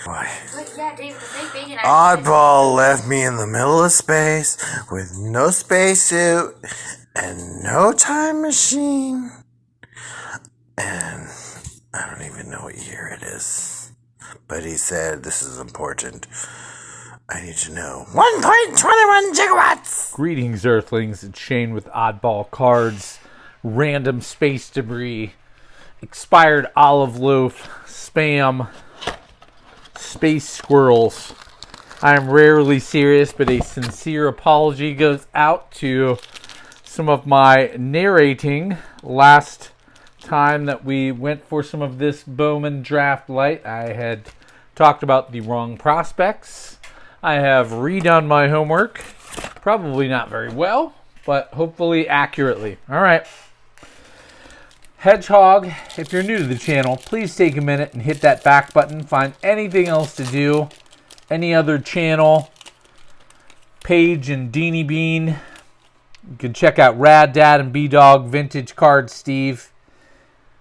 Why? But yeah, Dave, the fake bacon. Oddball left me in the middle of space with no spacesuit and no time machine. And I don't even know what year it is. But he said, this is important. I need to know. 1.21 gigawatts! Greetings, Earthlings. It's Shane with Oddball Cards. Random space debris. Expired olive loaf. Spam. Space squirrels. I am rarely serious, but a sincere apology goes out to some of my narrating last time that we went for some of this Bowman Draft Lite. I had talked about the wrong prospects. I have redone my homework. Probably not very well, but hopefully accurately. All right. Hedgehog, if you're new to the channel, please take a minute and hit that back button. Find anything else to do. Any other channel, Page and Deanie Bean. You can check out Rad Dad and B-Dog, Vintage Cards Steve.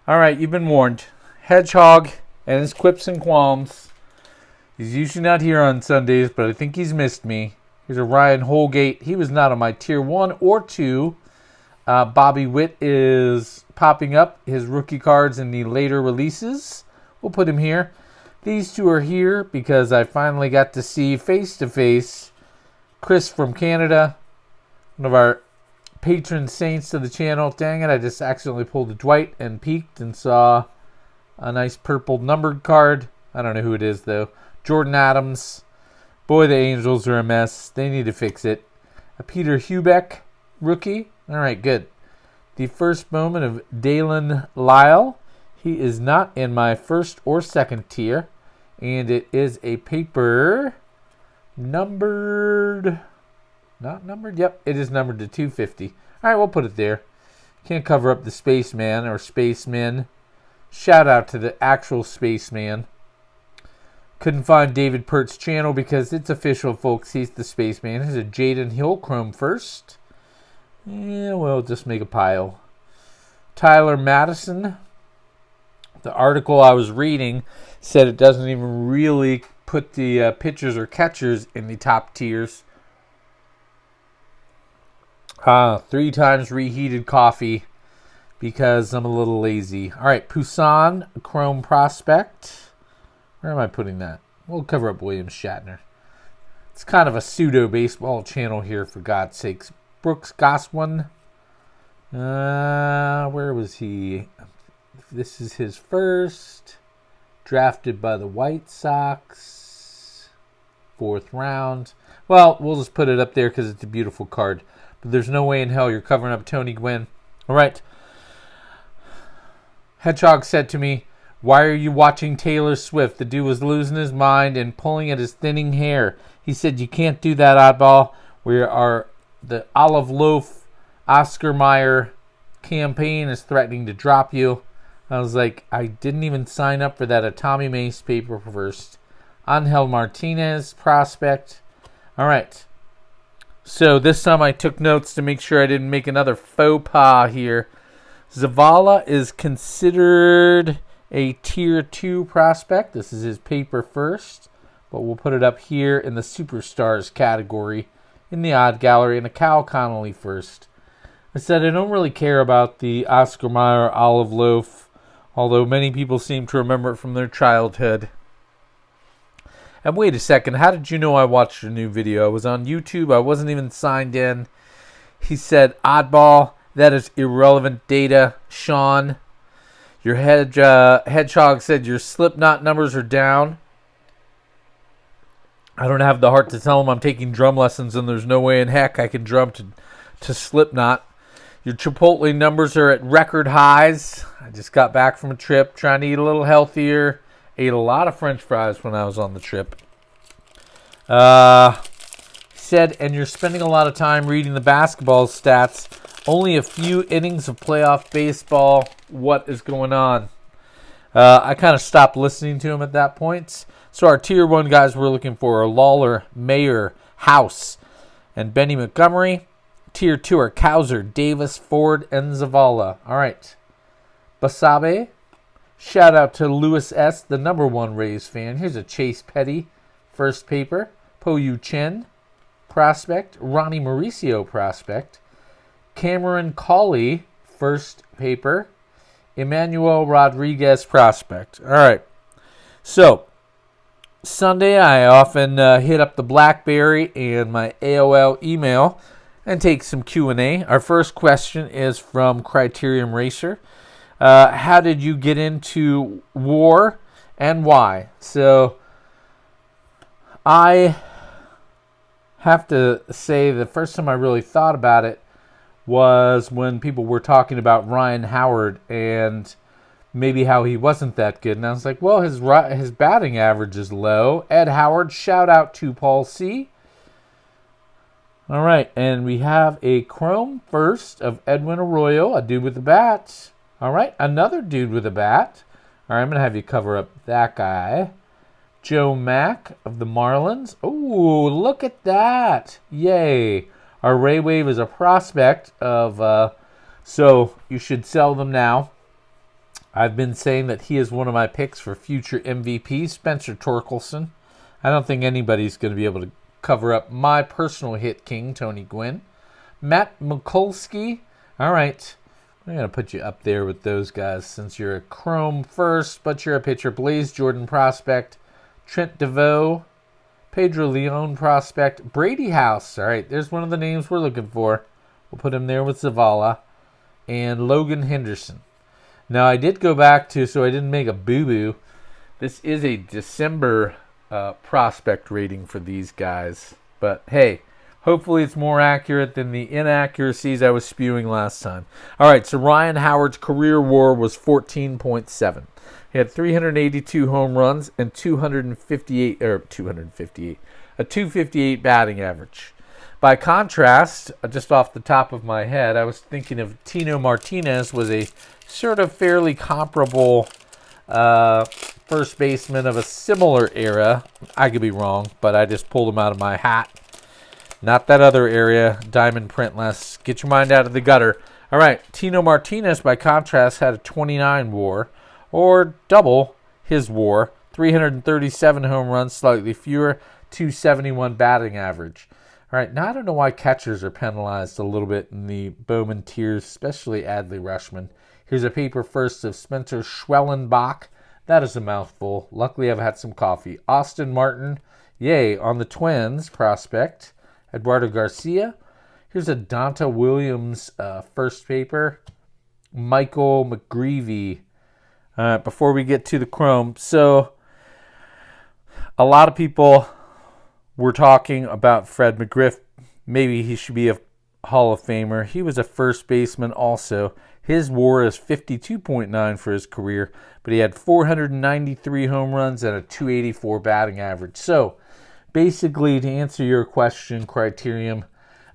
All right, you've been warned. Hedgehog and his quips and qualms. He's usually not here on Sundays, but I think he's missed me. Here's a Ryan Holgate. He was not on my tier 1 or 2. Bobby Witt is popping up his rookie cards in the later releases. We'll put him here. These two are here because I finally got to see face-to-face Chris from Canada, one of our patron saints of the channel. Dang it, I just accidentally pulled a Dwight and peeked and saw a nice purple numbered card. I don't know who it is, though. Jordan Adams. Boy, the Angels are a mess. They need to fix it. A Peter Hubeck rookie. All right, good. The first moment of Dalen Lyle. He is not in my first or second tier. And it is a paper numbered. Not numbered? Yep, it is numbered to 250. All right, we'll put it there. Can't cover up the Spaceman or Spacemen. Shout out to the actual Spaceman. Couldn't find David Pert's channel because it's official, folks. He's the Spaceman. Here's a Jaden Hill Chrome first. Yeah, we'll just make a pile. Tyler Madison. The article I was reading said it doesn't even really put the pitchers or catchers in the top tiers. 3 times reheated coffee because I'm a little lazy. All right, Poussin, Chrome Prospect. Where am I putting that? We'll cover up William Shatner. It's kind of a pseudo-baseball channel here, for God's sakes. Brooks Goswin. Where was he? This is his first. Drafted by the White Sox. 4th round. Well, we'll just put it up there because it's a beautiful card. But there's no way in hell you're covering up Tony Gwynn. All right. Hedgehog said to me, "Why are you watching Taylor Swift? The dude was losing his mind and pulling at his thinning hair." He said, "You can't do that, Oddball. We are the olive loaf Oscar Mayer campaign is threatening to drop you." I was like, I didn't even sign up for that. A Tommy Mace paper first. Angel Martinez prospect. All right. So this time I took notes to make sure I didn't make another faux pas here. Zavala is considered a tier 2 prospect. This is his paper first, but we'll put it up here in the superstars category in the odd gallery, and a Cal Connolly first. I said I don't really care about the Oscar Mayer olive loaf, although many people seem to remember it from their childhood. And wait a second, how did you know I watched your new video? I was on YouTube, I wasn't even signed in. He said, "Oddball, that is irrelevant data, Sean. Your hedgehog said your Slipknot numbers are down." I don't have the heart to tell him I'm taking drum lessons and there's no way in heck I can drum to Slipknot. Your Chipotle numbers are at record highs. I just got back from a trip trying to eat a little healthier. Ate a lot of French fries when I was on the trip. Said, and you're spending a lot of time reading the basketball stats. Only a few innings of playoff baseball. What is going on? I kind of stopped listening to him at that point. So our tier 1 guys we're looking for are Lawler, Mayer, House, and Benny Montgomery. Tier 2 are Cowser, Davis, Ford, and Zavala. All right. Basabe, Shout out to Lewis S., the #1 Rays fan. Here's a Chase Petty first paper. Po Yu Chen prospect. Ronnie Mauricio prospect. Cameron Cawley first paper. Emmanuel Rodriguez prospect. All right. So, Sunday I often hit up the BlackBerry and my AOL email and take some Q&A. Our first question is from Criterium Racer. How did you get into WAR and why? So, I have to say the first time I really thought about it was when people were talking about Ryan Howard and maybe how he wasn't that good. And I was like, well, his batting average is low. Ed Howard, shout out to Paul C. All right, and we have a chrome first of Edwin Arroyo, a dude with a bat. All right, another dude with a bat. All right, I'm going to have you cover up that guy. Joe Mack of the Marlins. Oh, look at that. Yay. Our Ray Wave is a prospect of, so you should sell them now. I've been saying that he is one of my picks for future MVP, Spencer Torkelson. I don't think anybody's going to be able to cover up my personal hit king, Tony Gwynn. Matt Mikulski. All right. I'm going to put you up there with those guys since you're a chrome first, but you're a pitcher. Blaze Jordan prospect. Trent DeVoe. Pedro Leon prospect. Brady House. All right, there's one of the names we're looking for. We'll put him there with Zavala. And Logan Henderson. Now, I did go back to, so I didn't make a boo-boo. This is a December prospect rating for these guys. But, hey, hopefully it's more accurate than the inaccuracies I was spewing last time. All right, so Ryan Howard's career WAR was 14.7. He had 382 home runs and 258 batting average. By contrast, just off the top of my head, I was thinking of Tino Martinez was a sort of fairly comparable first baseman of a similar era. I could be wrong, but I just pulled him out of my hat. Not that other area, diamond printless. Get your mind out of the gutter. All right, Tino Martinez, by contrast, had a 29 WAR, or double his WAR, 337 home runs, slightly fewer, 271 batting average. All right, now I don't know why catchers are penalized a little bit in the Bowman tiers, especially Adley Rutschman. Here's a paper first of Spencer Schwellenbach. That is a mouthful. Luckily, I've had some coffee. Austin Martin, yay, on the Twins prospect. Eduardo Garcia. Here's a Donta Williams first paper. Michael McGreevy. Before we get to the chrome. So, a lot of people were talking about Fred McGriff. Maybe he should be a Hall of Famer. He was a first baseman also. His WAR is 52.9 for his career, but he had 493 home runs and a 284 batting average. So, basically, to answer your question, Criterium,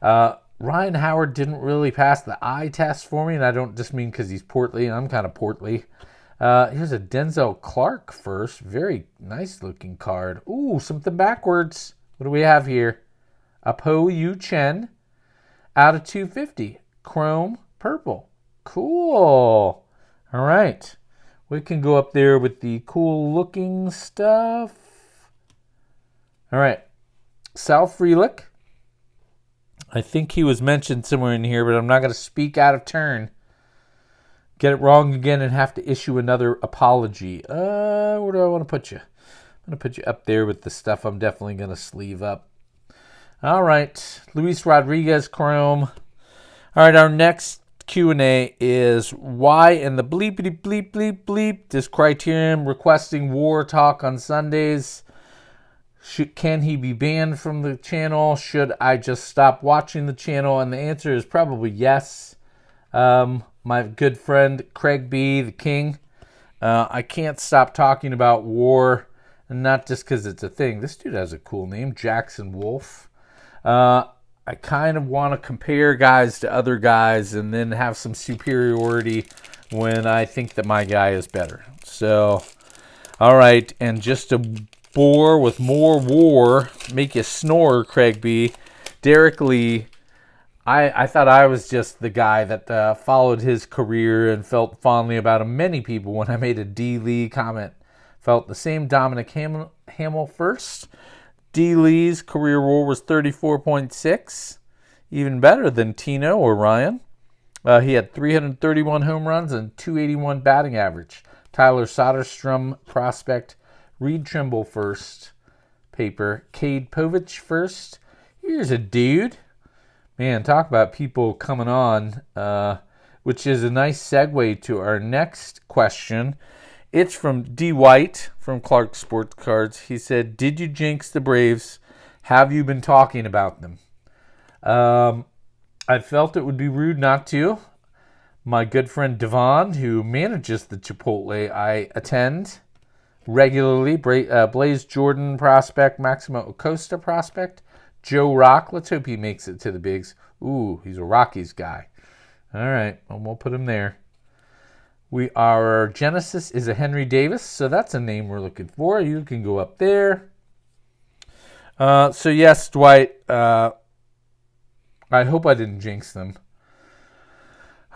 Ryan Howard didn't really pass the eye test for me, and I don't just mean because he's portly. I'm kind of portly. Here's a Denzel Clark first. Very nice looking card. Ooh, something backwards. What do we have here? A Po Yu Chen out of 250. Chrome purple. Cool. All right. We can go up there with the cool looking stuff. All right. Sal Frelick. I think he was mentioned somewhere in here, but I'm not going to speak out of turn. Get it wrong again and have to issue another apology. Where do I want to put you? I'm going to put you up there with the stuff I'm definitely going to sleeve up. All right. Luis Rodriguez Chrome. All right, our next Q&A is why in the bleepity bleep bleep bleep does Criterium requesting WAR talk on Sundays? Can he be banned from the channel? Should I just stop watching the channel? And the answer is probably yes. My good friend Craig B, the king. I can't stop talking about WAR, and not just because it's a thing. This dude has a cool name, Jackson Wolf. I kind of want to compare guys to other guys and then have some superiority when I think that my guy is better. So, all right, and just to bore with more WAR, make you snore, Craig B. Derek Lee, I thought I was just the guy that followed his career and felt fondly about him. Many people, when I made a D. Lee comment, felt the same. Dominic Hamill first. D. Lee's career WAR was 34.6, even better than Tino or Ryan. He had 331 home runs and 281 batting average. Tyler Soderstrom prospect. Reed Trimble first. Paper. Cade Povich first. Here's a dude. Man, talk about people coming on, which is a nice segue to our next question. It's from D. White from Clark Sports Cards. He said, did you jinx the Braves? Have you been talking about them? I felt it would be rude not to. My good friend Devon, who manages the Chipotle I attend regularly, Blaze Jordan prospect, Maximo Acosta prospect, Joe Rock. Let's hope he makes it to the bigs. Ooh, he's a Rockies guy. All right, well, we'll put him there. Our Genesis is a Henry Davis, so that's a name we're looking for. You can go up there. So yes, Dwight, I hope I didn't jinx them.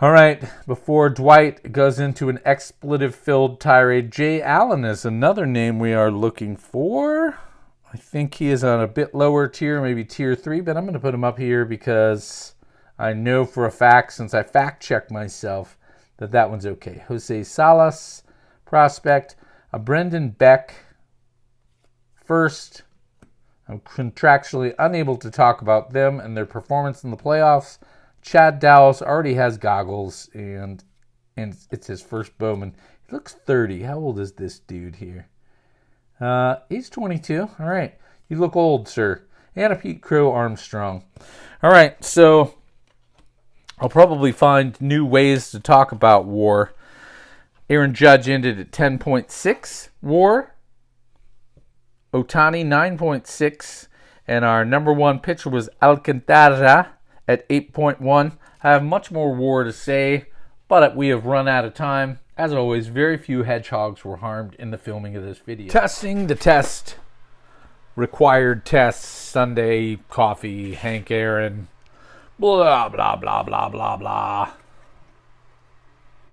All right, before Dwight goes into an expletive-filled tirade, Jay Allen is another name we are looking for. I think he is on a bit lower tier, maybe tier 3, but I'm going to put him up here because I know for a fact, since I fact-checked myself, that one's okay. Jose Salas, prospect. A Brendan Beck, first. I'm contractually unable to talk about them and their performance in the playoffs. Chad Dallas already has goggles, and it's his first Bowman. He looks 30. How old is this dude here? He's 22. All right. You look old, sir. And a Pete Crow Armstrong. All right. So I'll probably find new ways to talk about WAR. Aaron Judge ended at 10.6 WAR. Otani 9.6. And our number one pitcher was Alcantara at 8.1. I have much more WAR to say, but we have run out of time. As always, very few hedgehogs were harmed in the filming of this video. Testing the test. Required tests. Sunday coffee. Hank Aaron. Blah, blah, blah, blah, blah, blah.